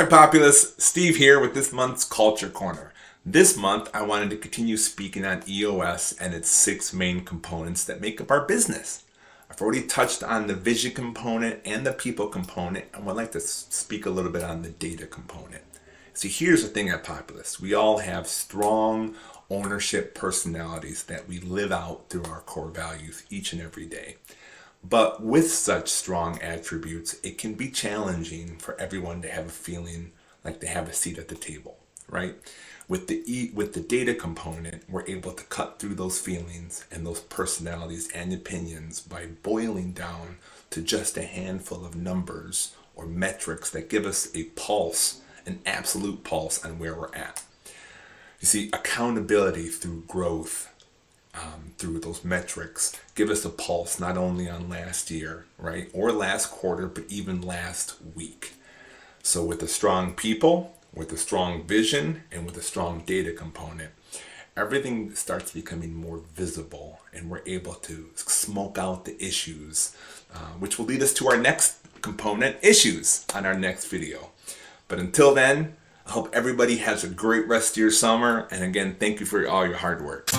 Hi Populist, Steve here with this month's Culture Corner. This month I wanted to continue speaking on EOS and its 6 main components that make up our business. I've already touched on the vision component and the people component, and would like to speak a little bit on the data component. See, here's the thing at Populist. We all have strong ownership personalities that we live out through our core values each and every day. But with such strong attributes, it can be challenging for everyone to have a feeling like they have a seat at the table, right? With the data component, we're able to cut through those feelings and those personalities and opinions by boiling down to just a handful of numbers or metrics that give us a pulse, an absolute pulse on where we're at. You see, accountability through growth, through those metrics, give us a pulse not only on last year, right, or last quarter, but even last week. So with a strong people, with a strong vision, and with a strong data component, everything starts becoming more visible, and we're able to smoke out the issues, which will lead us to our next component, issues, on our next video. But until then, I hope everybody has a great rest of your summer, and again, thank you for all your hard work.